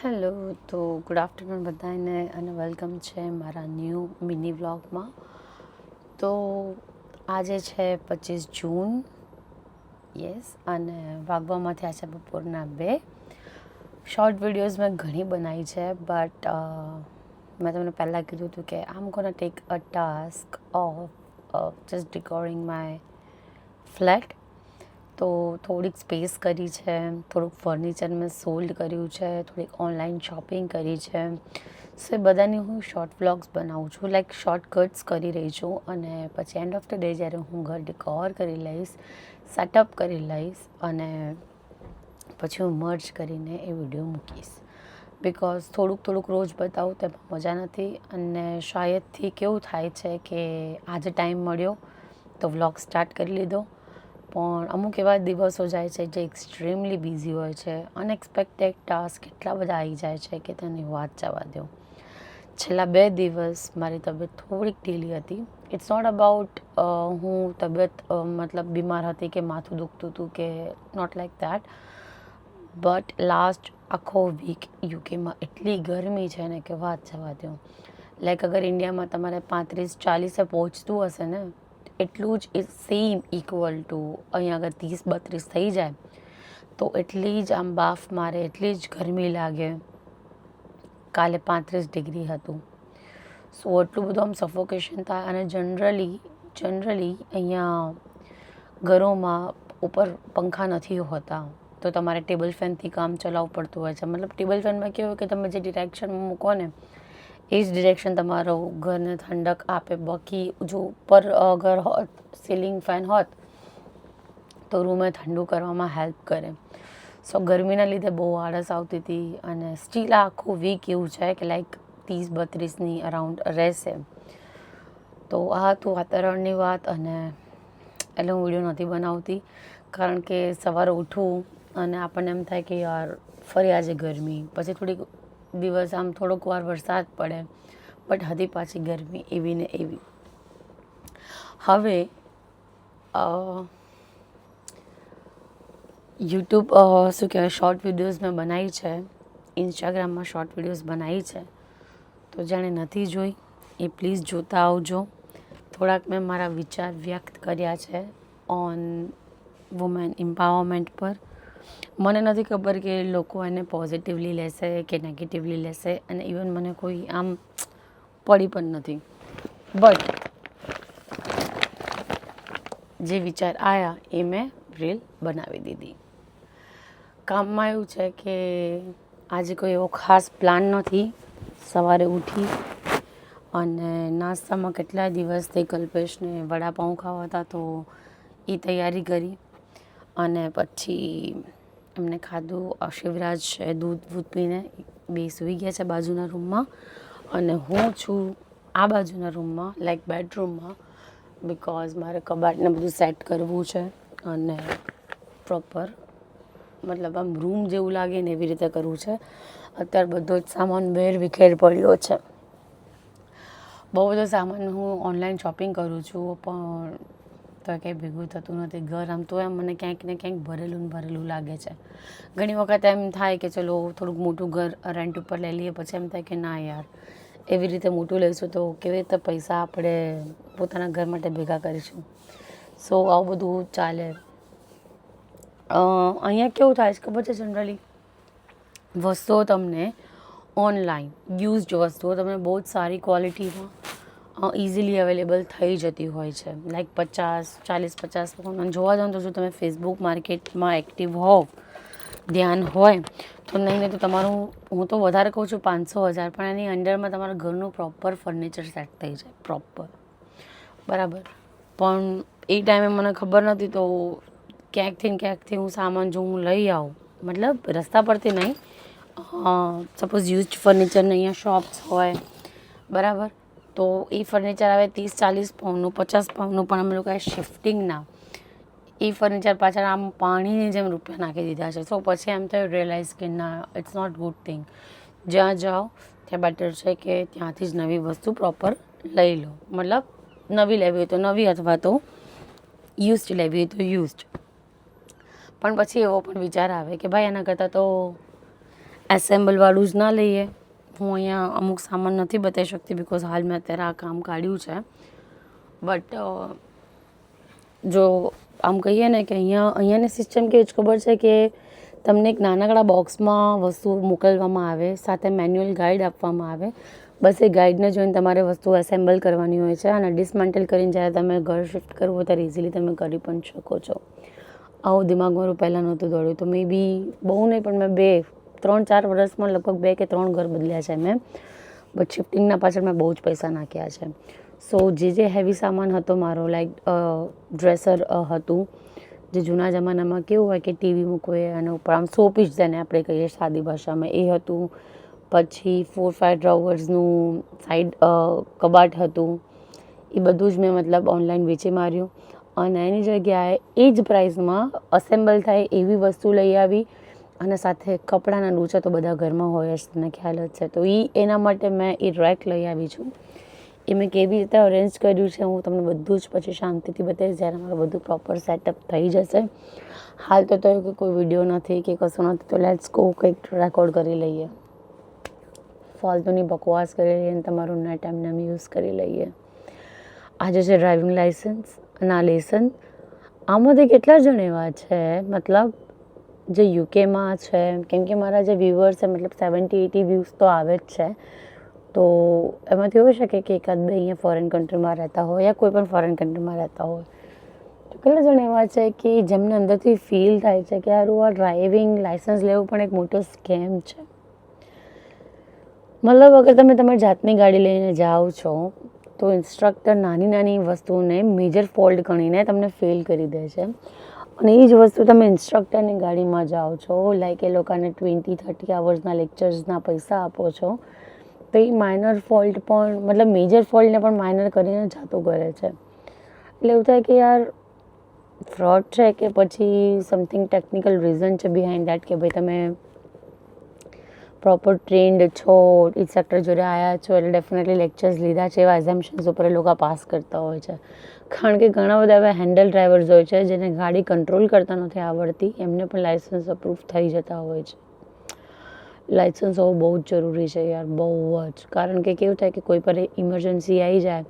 Hello, તો good afternoon બધાને અને વેલકમ છે મારા ન્યૂ મિની વ્લોગમાં. તો આજે છે 25 જૂન, યસ, અને વાગવામાં થયા છે બપોરના 2. શોર્ટ વિડીયોઝ મેં ઘણી બનાવી છે, બટ મેં તમને પહેલાં કીધું હતું કે I am gonna take a task of just recording my flat. તો થોડીક સ્પેસ કરી છે, થોડુંક ફર્નિચર મેં સોલ્ડ કર્યું છે, થોડીક ઓનલાઈન શોપિંગ કરી છે. સો એ બધાની હું શોર્ટ વ્લોગ્સ બનાવું છું, લાઈક શોર્ટકટ્સ કરી રહી છું. અને પછી એન્ડ ઓફ ધ ડે જ્યારે હું ઘર ડિકોર કરી લઈશ, સેટઅપ કરી લઈશ, અને પછી હું મર્જ કરીને એ વિડીયો મૂકીશ. બિકોઝ થોડુંક રોજ બતાવું તેમાં મજા નથી. અને શાયદથી કેવું થાય છે કે આજે ટાઈમ મળ્યો તો વ્લોગ સ્ટાર્ટ કરી લીધો, પણ અમુક એવા દિવસો જાય છે જે એક્સ્ટ્રીમલી બિઝી હોય છે. અનએક્સપેક્ટેડ ટાસ્ક એટલા બધા આવી જાય છે કે તેની વાત જવા દો. છેલ્લા 2 દિવસ મારી તબિયત થોડીક ઢીલી હતી. ઇટ્સ નોટ અબાઉટ હું તબિયત મતલબ બીમાર હતી કે માથું દુખતું હતું કે not like that, but last આખો વીક યુકેમાં એટલી ગરમી છે ને કે વાત જવા દો. લાઈક અગર ઇન્ડિયામાં તમારે 35-40 પહોંચતું હશે ને, એટલું જ સેમ ઇક્વલ ટુ અહીંયા આગળ 30-32 થઈ જાય તો એટલી જ આમ બાફ મારે, એટલી જ ગરમી લાગે. કાલે 35 ડિગ્રી હતું. સો એટલું બધું આમ સફોકેશન થાય. અને જનરલી અહીંયા ઘરોમાં ઉપર પંખા નથી હોતા, તો તમારે ટેબલ ફેનથી કામ ચલાવવું પડતું હોય છે. મતલબ ટેબલ ફેનમાં કેવું કે તમે જે ડિરેક્શનમાં મૂકો ને એ જ ડિરેક્શન તમારો ઘરને ઠંડક આપે. બાકી જો ઉપર ઘર હોત, સીલિંગ ફેન હોત, તો રૂમે ઠંડુ કરવામાં હેલ્પ કરે. સો ગરમીના લીધે બહુ આળસ આવતી હતી. અને સ્ટીલ આખું વીક એવું છે કે લાઈક 30-32ની અરાઉન્ડ રહેશે. તો આ હતું વાતાવરણની વાત. અને એટલે હું વિડીયો નથી બનાવતી, કારણ કે સવારે ઉઠું અને આપણને એમ થાય કે યાર ફરી આજે ગરમી, પછી થોડીક દિવસ આમ થોડોક વાર વરસાદ પડે, બટ હતી પાછી ગરમી એવી ને એવી. હવે યુટ્યુબ શું કહેવાય, શોર્ટ વિડીયોઝ મેં બનાવી છે, ઇન્સ્ટાગ્રામમાં શોર્ટ વિડીયોઝ બનાવી છે. તો જેણે નથી જોઈ એ પ્લીઝ જોતા આવજો. થોડાક મેં મારા વિચાર વ્યક્ત કર્યા છે ઓન વુમેન એમ્પાવરમેન્ટ પર. મને નથી ખબર કે લોકો એને પોઝિટિવલી લેશે કે નેગેટિવલી લેશે, અને ઇવન મને કોઈ આમ પડી પણ નથી. બટ જે વિચાર આવ્યા એ મેં રીલ બનાવી દીધી. કામમાં એવું છે કે આજે કોઈ એવો ખાસ પ્લાન નથી. સવારે ઉઠી અને નાસ્તામાં કેટલાય દિવસથી કલ્પેશને વડાપાઉં ખાવા હતા, તો એ તૈયારી કરી. અને પછી એમને ખાધું. શિવરાજ છે દૂધ પીને બે સૂઈ ગયા છે બાજુના રૂમમાં, અને હું છું આ બાજુના રૂમમાં, લાઈક બેડરૂમમાં. બિકોઝ મારે કબાટને બધું સેટ કરવું છે અને પ્રોપર મતલબ આમ રૂમ જેવું લાગે ને એવી રીતે કરવું છે. અત્યારે બધો જ સામાન વેર વિખેર પડ્યો છે. બહુ બધો સામાન હું ઓનલાઈન શોપિંગ કરું છું, પણ તો કંઈ ભેગું થતું નથી. ઘર આમ તો એમ મને ક્યાંક ને ક્યાંક ભરેલું લાગે છે. ઘણી વખત એમ થાય કે ચલો થોડુંક મોટું ઘર રેન્ટ ઉપર લઈ લઈએ, પછી એમ થાય કે ના યાર, એવી રીતે મોટું લઈશું તો કેવી રીતે પૈસા આપણે પોતાના ઘર માટે ભેગા કરીશું. સો આવું બધું ચાલે. અહીંયા કેવું થાય છે ખબર છે, જનરલી વસ્તુઓ તમને ઓનલાઈન યુઝડ વસ્તુઓ તમને બહુ જ સારી ક્વોલિટીમાં ઇઝીલી અવેલેબલ થઈ જતી હોય છે. લાઈક 40-50 જોવા જાઓ તો જો તમે ફેસબુક માર્કેટમાં એક્ટિવ હોવ, ધ્યાન હોય તો નહીં તો તમારું, હું તો વધારે કહું છું 500-1000, પણ એની અંડરમાં તમારા ઘરનું પ્રોપર ફર્નિચર સેટ થઈ જાય પ્રોપર, બરાબર. પણ એ ટાઈમે મને ખબર નથી, તો ક્યાંકથી હું સામાન જો હું લઈ આવું, મતલબ રસ્તા પરથી નહીં, સપોઝ યુઝડ ફર્નિચરને અહીંયા શોપ્સ હોય, બરાબર, તો એ ફર્નિચર આવે 30-40 પાઉન્ડનું, 50 પાઉન્ડનું, પણ અમે લોકોએ શિફ્ટિંગના એ ફર્નિચર પાછળ આમ પાણીની જેમ રૂપિયા નાખી દીધા છે. સો પછી એમ થયું રિયલાઇઝ કે ના, ઇટ્સ નોટ ગુડ થિંગ. જ્યાં જાઓ ત્યાં બેટર છે કે ત્યાંથી જ નવી વસ્તુ પ્રોપર લઈ લો. મતલબ નવી લેવી હોય તો નવી, અથવા તો યુઝડ લેવી હોય તો યુઝડ. પણ પછી એવો પણ વિચાર આવે કે ભાઈ એના કરતાં તો એસેમ્બલવાળું જ ના લઈએ. હું અહીંયા અમુક સામાન નથી બતાવી શકતી બિકોઝ હાલ મેં અત્યારે આ કામ કાઢ્યું છે. બટ જો આમ કહીએ ને કે અહીંયાની સિસ્ટમ કેવી જ ખબર છે કે તમને એક નાનકડા બોક્સમાં વસ્તુ મોકલવામાં આવે, સાથે મેન્યુઅલ ગાઈડ આપવામાં આવે. બસ એ ગાઈડને જોઈને તમારે વસ્તુ એસેમ્બલ કરવાની હોય છે અને ડિસમેન્ટલ કરીને જ્યારે તમે ઘર શિફ્ટ કરવું હોય ત્યારે ઇઝીલી તમે કરી પણ શકો છો. આવું દિમાગ મારું પહેલાં નહોતું દોડ્યું. તો મે બી બહુ નહીં પણ મેં 3-4 વર્ષમાં લગભગ 2 કે 3 ઘર બદલ્યા છે મેં. બટ શિફ્ટિંગના પાછળ મેં બહુ જ પૈસા નાખ્યા છે. સો જે હેવી સામાન હતો મારો, લાઈક ડ્રેસર હતું, જે જૂના જમાનામાં કેવું હોય કે ટીવી મૂકવે અને ઉપર આમ સો પીસ જેને આપણે કહીએ સાદી ભાષામાં, એ હતું. પછી 4-5 ડ્રોવર્સનું સાઈડ કબાટ હતું. એ બધું જ મેં મતલબ ઓનલાઈન વેચી માર્યું અને એની જગ્યાએ એ જ પ્રાઇસમાં અસેમ્બલ થાય એવી વસ્તુ લઈ આવી અને સાથે કપડાના ડૂચા તો બધા ઘરમાં હોય જ, તમને ખ્યાલ જ છે. તો એના માટે મેં એ રેક લઈ આવી છું. એ મેં કેવી રીતે અરેન્જ કર્યું છે હું તમને બધું જ પછી શાંતિથી બતાવીશ જ્યારે મારું બધું પ્રોપર સેટઅપ થઈ જશે. હાલ તો કોઈ વિડીયો નથી કે કશું નથી, તો લેટ્સ ગો કંઈક રેકોર્ડ કરી લઈએ, ફાલતુની બકવાસ કરી લઈએ અને તમારું નેટ એમને યુઝ કરી લઈએ. આજે છે ડ્રાઇવિંગ લાઇસન્સ અને આ લેસન. આમાંથી કેટલા જણ એવા છે મતલબ જે યુકેમાં છે, કેમ કે મારા જે વ્યૂઅર્સ છે મતલબ 70-80 વ્યૂઝ તો આવે જ છે. તો એમાંથી હોઈ શકે કે એકાદ બે અહીંયા ફોરેન કન્ટ્રીમાં રહેતા હોય યા કોઈ પણ ફોરેન કન્ટ્રીમાં રહેતા હોય. તો કેટલા જણ એવા છે કે જેમને અંદરથી ફીલ થાય છે કે યાર આ ડ્રાઇવિંગ લાઇસન્સ લેવું પણ એક મોટો સ્કેમ છે. મતલબ અગર તમે તમારી જાતની ગાડી લઈને જાઓ છો તો ઇન્સ્ટ્રક્ટર નાની વસ્તુને મેજર ફોલ્ટ ગણીને તમને ફેલ કરી દે છે. અને એ જ વસ્તુ તમે ઇન્સ્ટ્રક્ટરની ગાડીમાં જાઓ છો, લાઈક એ લોકોને 20-30 અવર્સના લેક્ચર્સના પૈસા આપો છો, તો એ માઇનર ફોલ્ટ પણ મતલબ મેજર ફોલ્ટને પણ માઇનર કરીને જાતું કરે છે. એટલે એવું થાય કે યાર ફ્રોડ છે કે પછી સમથિંગ ટેકનિકલ રીઝન છે બિહાઇન્ડ દેટ, કે ભાઈ તમે પ્રોપર ટ્રેન્ડ છો, ઇન્સ્ટ્રક્ટર જોડે આવ્યા છો એટલે ડેફિનેટલી લેક્ચર્સ લીધા છે એવા એઝમ્પશન્સ ઉપર એ લોકો પાસ કરતા હોય છે. કારણ કે ઘણા બધા એવા હેન્ડલ ડ્રાઈવર્સ હોય છે જેને ગાડી કંટ્રોલ કરતા નથી આવડતી, એમને પણ લાઇસન્સ અપ્રૂવ થઈ જતા હોય છે. લાઇસન્સ હોવું બહુ જ જરૂરી છે યાર, બહુ જ. કારણ કે કેવું થાય કે કોઈ પર ઇમરજન્સી આવી જાય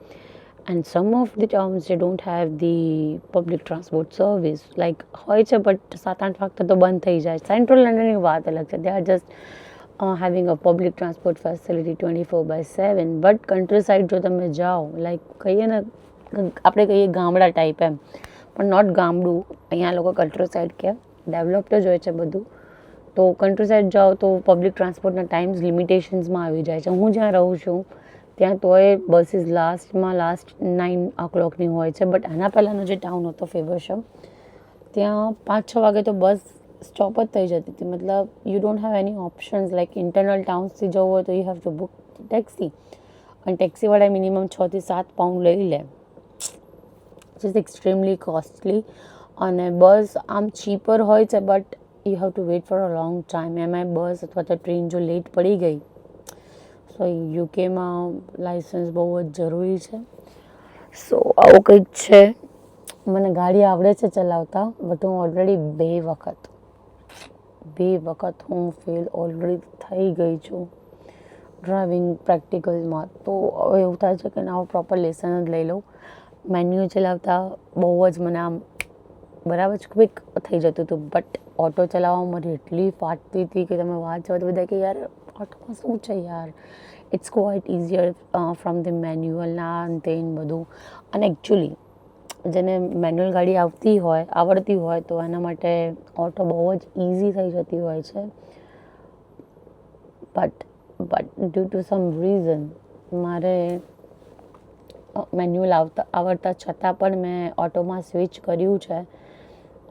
and sum of the towns they don't have the public transport service, like હોય છે બટ 7-8 વાગતા તો બંધ થઈ જાય. સેન્ટ્રલ લંડનની વાત અલગ છે, they are just having a public transport facility 24/7. But country side જો તમે જાઓ, લાઈક કહીએ ને આપણે કહીએ ગામડા ટાઈપ એમ, પણ નોટ ગામડું, અહીંયા લોકો કન્ટ્રી સાઇડ કે ડેવલપ્ડ જ હોય છે બધું. તો કન્ટ્રી સાઇડ જાઓ તો પબ્લિક ટ્રાન્સપોર્ટના ટાઈમ્સ લિમિટેશન્સમાં આવી જાય છે. હું જ્યાં રહું છું ત્યાં તોય બસીસ લાસ્ટ 9 o'clockની હોય છે. બટ આના પહેલાંનો જે ટાઉન હતો ફેવરશમ, ત્યાં 5-6 વાગે તો બસ સ્ટોપ જ થઈ જતી હતી. મતલબ you don't have any options, like internal ટાઉન્સથી જવું હોય તો you have to book taxi, અને ટેક્સીવાળા મિનિમમ 6-7 પાઉન્ડ લઈ લે, વિચ ઇઝ એક્સ્ટ્રીમલી કોસ્ટલી. અને બસ આમ ચીપર હોય છે but you have two weight for a long time. એમાં બસ અથવા તો ટ્રેન જો લેટ પડી ગઈ તો યુકેમાં લાઇસન્સ બહુ જ જરૂરી છે. સો આવું કંઈક છે. મને ગાડી આવડે છે ચલાવતા, બટ હું ઓલરેડી 2 વખત હું ફેલ ઓલરેડી થઈ ગઈ છું ડ્રાઇવિંગ પ્રેક્ટિકલમાં. તો હવે એવું થાય છે કે ના હું પ્રોપર લેસન જ લઈ લઉં. મેન્યુ ચલાવતા બહુ જ મને આમ બરાબર જ ક્વિક થઈ જતું હતું, બટ ઓટો ચલાવવામાં મારી એટલી ફાટતી હતી કે તમે વાત જવા તો બધા કે યાર ઓટોમાં શું છે યાર, it's quite easier from the manual ના તે બધું. અને એકચ્યુઅલી જેને મેન્યુઅલ ગાડી આવડતી હોય તો એના માટે ઓટો બહુ જ ઇઝી થઈ જતી હોય છે. But due to some reason મારે મેન્યુઅલ આવડતા છતાં પણ મેં ઓટોમાં સ્વિચ કર્યું છે.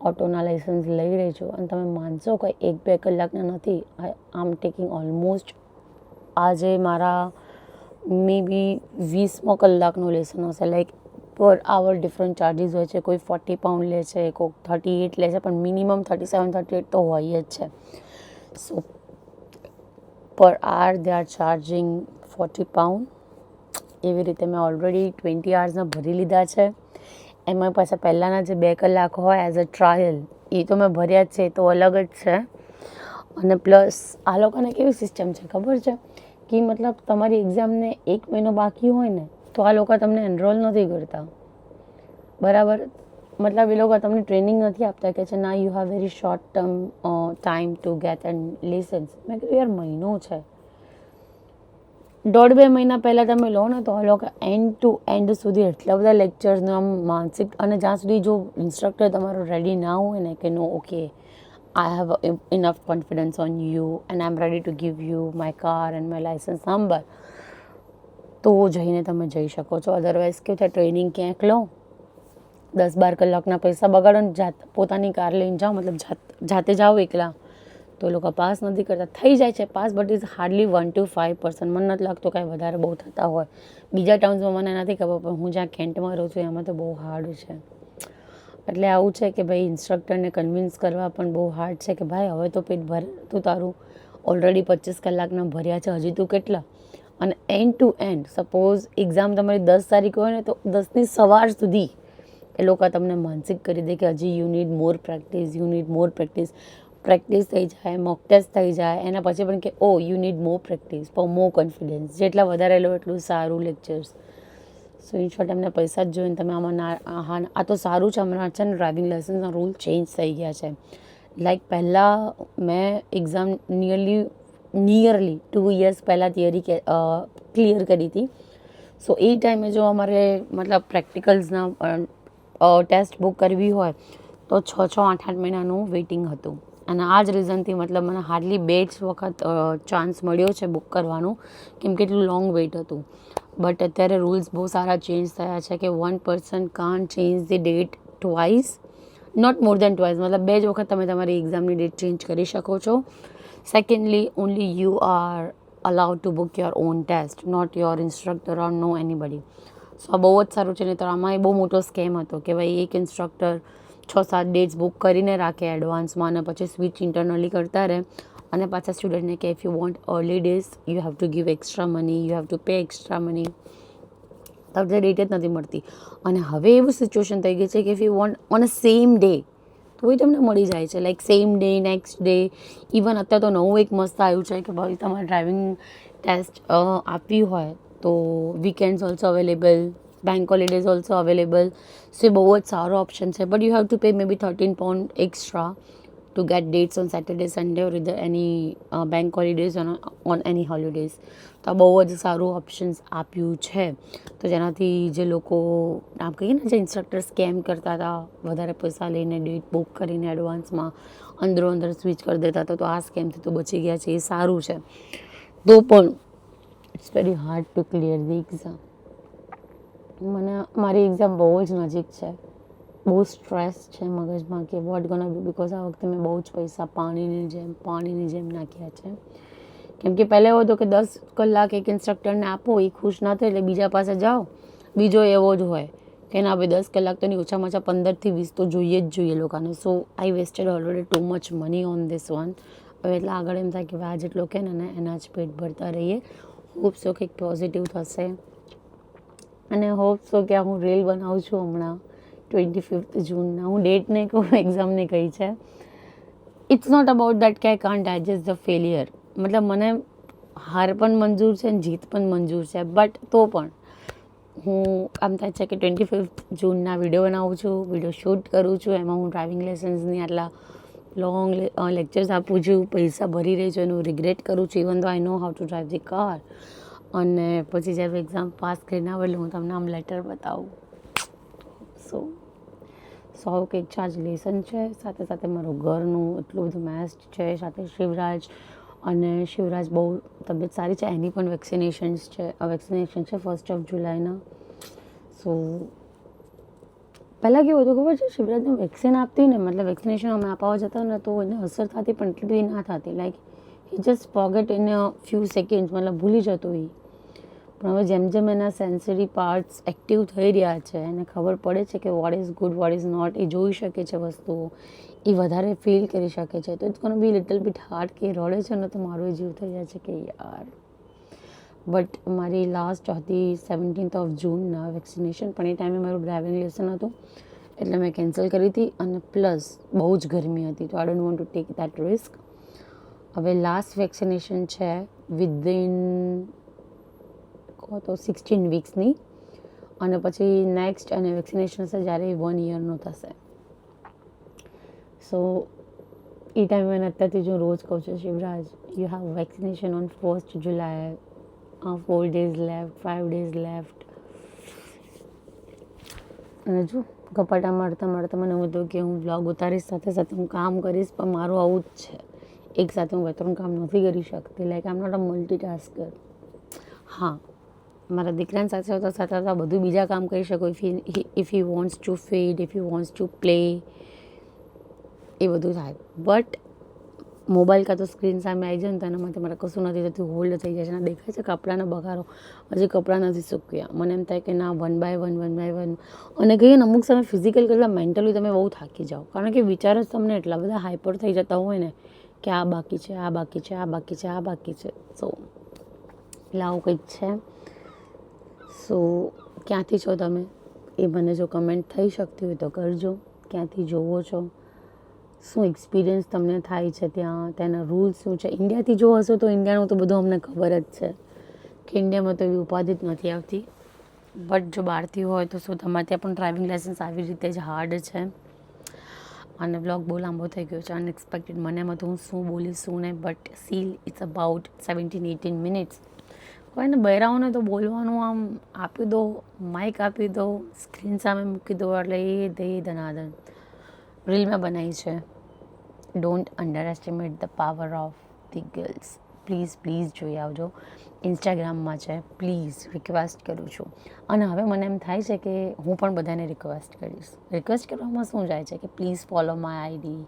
ઓટોના લાઇસન્સ લઈ રહી છું અને તમે માનશો કે 1-2 કલાકના નથી, આઈ એમ ટેકિંગ ઓલમોસ્ટ આજે મારા મે બી 20મો કલાકનું લેસન હશે. લાઈક પર આવર ડિફરન્ટ ચાર્જીસ હોય છે, કોઈ 40 પાઉન્ડ લે છે, કોઈ 38 લે છે, પણ મિનિમમ 37-38 તો હોય જ છે. સો પર R they are charging 40 pound. એવી રીતે મેં ઓલરેડી 20 hours ભરી લીધા છે. એમાં પાછા પહેલાંના જે 2 કલાક હોય એઝ અ ટ્રાયલ, એ તો મેં ભર્યા જ છે, એ તો અલગ જ છે. અને પ્લસ આ લોકોને કેવી સિસ્ટમ છે ખબર છે કે મતલબ તમારી એક્ઝામને 1 મહિનો બાકી હોય ને તો આ લોકો તમને એનરોલ નથી કરતા, બરાબર. મતલબ એ લોકો તમને ટ્રેનિંગ નથી આપતા કે છે ના you have very short term time to gate and lessons. મેં કીધું યાર મહિનો છે, 1.5-2 મહિના પહેલાં તમે લો ને તો આ લોકો એન્ડ ટુ એન્ડ સુધી એટલા બધા લેક્ચર્સનો આમ માનસિક, અને જ્યાં સુધી જો ઇન્સ્ટ્રક્ટર તમારો રેડી ના હોય ને કે નો okay I have enough confidence on you and I'm ready to give you my car and my license number, તો જઈને તમે જઈ શકો છો. અધરવાઇઝ કેવું થાય, ટ્રેનિંગ ક્યાંક લો, 10-12 કલાકના પૈસા બગાડો ને પોતાની કાર લઈને જાઓ, મતલબ જાતે જાઓ એકલા, તો એ લોકો પાસ નથી કરતા. થઈ જાય છે pass, but is hardly 1 to 5%. મને નથી લાગતું કાંઈ વધારે બહુ થતા હોય. બીજા ટાઉન્સમાં મને નથી ખબર, પણ હું જ્યાં કેન્ટમાં રહું છું એમાં તો બહુ હાર્ડ છે. એટલે આવું છે કે ભાઈ ઇન્સ્ટ્રક્ટરને કન્વિન્સ કરવા પણ બહુ હાર્ડ છે કે ભાઈ હવે તો પેટ ભર, તું તારું ઓલરેડી 25 કલાકના ભર્યા છે, હજી તું કેટલા. અને end to end suppose exam તમારી 10 તારીખ હોય ને તો 10ની સવાર સુધી એ લોકો તમને માનસિક કરી દે કે હજી you need more practice, you need more practice. Practice થઈ જાય, મોક ટેસ્ટ થઈ જાય, એના પછી પણ કે oh you need more practice for more confidence. જેટલા વધારે લો એટલું સારું લેક્ચર્સ. સો ઇન શોર્ટ એમને પૈસા જ જોઈને તમે આમાં હા, આ તો સારું છે હમણાં છે ને ડ્રાઇવિંગ લાઇસન્સના રૂલ ચેન્જ થઈ ગયા છે. લાઈક પહેલાં મેં એક્ઝામ નિયરલી 2 years પહેલાં થિયરી ક્લિયર કરી હતી. સો એ ટાઈમે જો અમારે મતલબ પ્રેક્ટિકલ્સના ટેસ્ટ બુક કરવી હોય તો 6-8 મહિનાનું વેઇટિંગ હતું. અને આ જ રીઝનથી મતલબ મને હાર્ડલી 2 જ વખત ચાન્સ મળ્યો છે બુક કરવાનું, કેમ કે એટલું લોંગ વેઇટ હતું. બટ અત્યારે રૂલ્સ બહુ સારા ચેન્જ થયા છે કે 1 person can't change the date twice, not more than twice. મતલબ 2 જ વખત તમે તમારી એક્ઝામની ડેટ ચેન્જ કરી શકો છો. Secondly only you are allowed to book your own test, not your instructor or no anybody. So આ બહુ જ સારું છે. નહીં તો આમાં એ બહુ મોટો સ્કેમ હતો કે ભાઈ એક ઇન્સ્ટ્રક્ટર 6-7 ડેટ્સ બુક કરીને રાખે એડવાન્સમાં અને પછી સ્વિચ ઇન્ટરનલી કરતા રહે, અને પાછા સ્ટુડન્ટને કે if you want early days you have to give extra money, you have to pay extra money. તમને ડેટ જ નથી મળતી. અને હવે એવું સિચ્યુએશન થઈ ગઈ છે કે if you want on a same day તો એ તમને મળી જાય છે, like same day, next day. Even અત્યારે તો નવું એક મસ્ત આવ્યું છે કે ભાઈ તમારે ડ્રાઇવિંગ ટેસ્ટ આપવી હોય તો weekends also available, bank holidays also available. So એ બહુ જ સારો ઓપ્શન છે. But you have to pay maybe £13 extra to get dates on Saturday, Sunday or either any bank holidays on any holidays. તો આ બહુ જ સારું ઓપ્શન્સ આપ્યું છે. તો જેનાથી જે લોકો આમ કહીએ ને જે ઇન્સ્ટ્રક્ટર સ્કેમ કરતા હતા, વધારે પૈસા લઈને ડેટ બુક કરીને એડવાન્સમાં અંદરો અંદર સ્વિચ કરી દેતા હતા, તો આ સ્કેમથી તો બચી ગયા છે, એ સારું છે. તો પણ it's very hard to clear the exam. મારી એક્ઝામ બહુ જ નજીક છે. બહુ સ્ટ્રેસ છે મગજમાં કે વોટ ગોના બી, બિકોઝ આ વખતે મેં બહુ જ પૈસા પાણીની જેમ નાખ્યા છે. કેમ કે પહેલાં એવો હતો કે 10 કલાક એક ઇન્સ્ટ્રક્ટરને આપો, એ ખુશ ના થાય એટલે બીજા પાસે જાઓ, બીજો એવો જ હોય કે ના ભાઈ 10 કલાક તો નહીં, ઓછામાં ઓછા 15 થી 20 તો જોઈએ જ જોઈએ લોકોને. So I wasted already too much money on this one. હવે એટલે આગળ એમ થાય કે આ જેટલો કે ને એના જ પેટ ભરતા રહીએ. હોપ સો કંઈક પોઝિટિવ થશે, અને હોપ સો કે હું રીલ બનાવું છું હમણાં 25 જૂનના. હું ડેટ નહીં કહું, એક્ઝામને કહી છે. ઇટ્સ નોટ અબાઉટ દેટ કે I can't digest the failure. મતલબ મને હાર પણ મંજૂર છે અને જીત પણ મંજૂર છે, બટ તો પણ હું આમ થાય છે કે 25 જૂનના વિડીયો બનાવું છું, વિડીયો શૂટ કરું છું, એમાં હું ડ્રાઇવિંગ લાઇસન્સની આટલા લોંગ લેક્ચર્સ આપું છું, પૈસા ભરી રહી છું, એનું રિગ્રેટ કરું છું, ઇવન ધો આઈ know how to drive the car. અને પછી જ્યારે એક્ઝામ પાસ કરીને આવે એટલે હું તમને આમ લેટર બતાવું. સો કંઈક ચાર્જ લેસન છે, સાથે સાથે મારું ઘરનું એટલું બધું મેસ્ટ છે, સાથે શિવરાજ. અને શિવરાજ બહુ તબિયત સારી છે, એની પણ વેક્સિનેશન છે 1 જુલાઈના. સો પહેલાં કેવું હતું ખબર છે, શિવરાજને વેક્સિન આપતી ને, મતલબ વેક્સિનેશન અમે અપાવવા જતા ને તો એને અસર થતી પણ એટલી બધી ના થતી. Like he just forget in a few seconds, મતલબ ભૂલી જતો એ. પણ હવે જેમ જેમ એના સેન્સરી પાર્ટ્સ એક્ટિવ થઈ રહ્યા છે, એને ખબર પડે છે કે what is good, what is not, એ જોઈ શકે છે વસ્તુઓ, એ વધારે ફીલ કરી શકે છે. તો it's gonna be little bit hard કે રડે છે ને તો મારો જીવ થઈ જાય છે કે યાર. બટ મારી લાસ્ટ હતી 17th જૂનના વેક્સિનેશન, પણ એ ટાઈમે મારું ડ્રાઇવિંગ લેસન હતું એટલે મેં કેન્સલ કરી હતી. અને પ્લસ બહુ જ ગરમી હતી, તો I don't want to take that risk. હવે લાસ્ટ વેક્સિનેશન છે વિધિન કહો તો 16 વીક્સની, અને પછી નેક્સ્ટ અને વેક્સિનેશન છે જ્યારે 1 યરનું થશે. સો એ ટાઈમે મને અત્યારથી જો રોજ કહું છું, Shivraj you have vaccination on 1st July, 4 days left, 5 days left. અને જો કપાટા મારતા મારતા મને એવું હતું કે હું બ્લોગ ઉતારીશ, સાથે સાથે હું કામ કરીશ, પણ મારું આવું જ છે, એક સાથે હું 2-3 કામ નથી કરી શકતી. Like I am not a multitasker. હા, મારા દીકરાની સાથે સાથે બધું બીજા કામ કરી શકો. If he wants to feed, if he wants to play, એ બધું થાય. બટ મોબાઈલ કાં તો સ્ક્રીન સામે આવી જાય ને તો એના માટે મારે કશું નથી થતું, હોલ્ડ થઈ જાય છે. અને દેખાય છે કપડાના બગારો, હજી કપડાં નથી સૂક્યા. મને એમ થાય કે ના, 1 by 1. અને કહીએ ને, અમુક સમય ફિઝિકલ કરતાં મેન્ટલી તમે બહુ થાકી જાઓ, કારણ કે વિચારો જ તમને એટલા બધા હાઈપર થઈ જતા હોય ને કે આ બાકી છે, આ બાકી છે, આ બાકી છે, આ બાકી છે. સો એટલે આવું કંઈક છે. સો ક્યાંથી છો તમે એ મને જો કમેન્ટ થઈ શકતી હોય તો કરજો. ક્યાંથી જોવો છો, શું એક્સપિરિયન્સ તમને થાય છે ત્યાં, ત્યાંના રૂલ્સ શું છે. ઇન્ડિયાથી જો હશો તો ઇન્ડિયાનું તો બધું અમને ખબર જ છે કે ઇન્ડિયામાં તો એવી ઉપાધિ જ નથી આવતી. બટ જો બહારથી હોય તો શું તમારે ત્યાં પણ ડ્રાઇવિંગ લાઇસન્સ આવી રીતે જ હાર્ડ છે. અને બ્લોગ બહુ લાંબો થઈ ગયો છે, અનએક્સપેક્ટેડ. મને એમાં તો હું શું બોલીશ શું નહીં, but still it's about 17-18 minutes. કોઈને બહેરાઓને તો બોલવાનું આમ આપી દો, માઇક આપી દો, સ્ક્રીન સામે મૂકી દો, એટલે એ દે ધનાધન રીલ મેં બનાવી છે. Don't under estimate the power of the girls. Please જોઈ આવજો. ઇન્સ્ટાગ્રામમાં છે, પ્લીઝ રિક્વેસ્ટ કરું છું. અને હવે મને એમ થાય છે કે હું પણ બધાને રિક્વેસ્ટ કરીશ. રિક્વેસ્ટ કરવામાં શું જાય છે કે please follow my ID,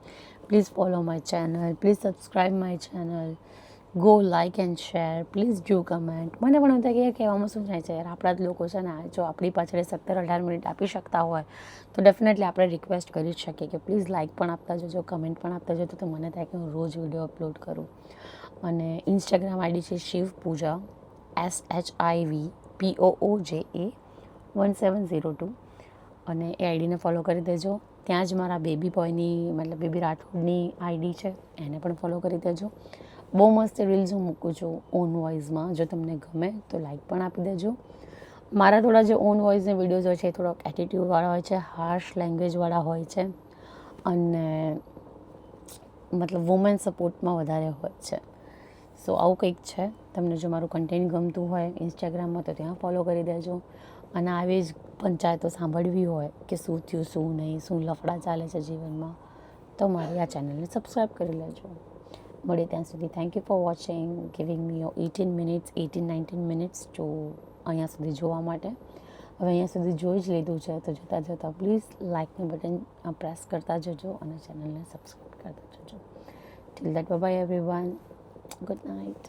please follow my channel, please subscribe my channel, go like and share, please do comment. મને પણ એમ થાય કે કહેવામાં શું જાય છે યાર, આપણા જ લોકો છે ને, જો આપણી પાછળ 17-18 મિનિટ આપી શકતા હોય તો ડેફિનેટલી આપણે રિક્વેસ્ટ કરી જ શકીએ કે પ્લીઝ લાઇક પણ આપતા જજો, કમેન્ટ પણ આપતા જજો. તો મને થાય કે હું રોજ વિડીયો અપલોડ કરું. અને ઇન્સ્ટાગ્રામ આઈડી છે શિવ પૂજા, SHIVPOOJA 1702. અને એ આઈડીને ફોલો કરી દેજો. ત્યાં જ મારા બેબી બોયની, મતલબ બેબી રાઠોડની આઈડી છે, એને પણ ફોલો કરી દેજો. બહુ મસ્ત રીલ્સ હું મૂકું છું ઓન વોઇસમાં. જો તમને ગમે તો લાઇક પણ આપી દેજો. મારા થોડા જે ઓન વોઇસના વિડીયોઝ હોય છે એ થોડોક એટીટ્યૂડવાળા હોય છે, હાર્શ લેંગ્વેજવાળા હોય છે, અને મતલબ વુમેન સપોર્ટમાં વધારે હોય છે. સો આવું કંઈક છે. તમને જો મારું કન્ટેન્ટ ગમતું હોય ઇન્સ્ટાગ્રામમાં તો ત્યાં ફોલો કરી દેજો. અને આવી જ પંચાયતો સાંભળવી હોય કે શું થયું શું નહીં, શું લફડા ચાલે છે જીવનમાં, તો મારી આ ચેનલને સબસ્ક્રાઈબ કરી લેજો. મળે ત્યાં સુધી thank you for watching, giving me your 18-19 minutes જો અહીંયા સુધી જોવા માટે. હવે અહીંયા સુધી જોઈ જ લીધું છે તો જોતાં પ્લીઝ લાઇકનું બટન પ્રેસ કરતા જજો અને ચેનલને સબસ્ક્રાઈબ કરતા જજો. Till that by everyone, good night.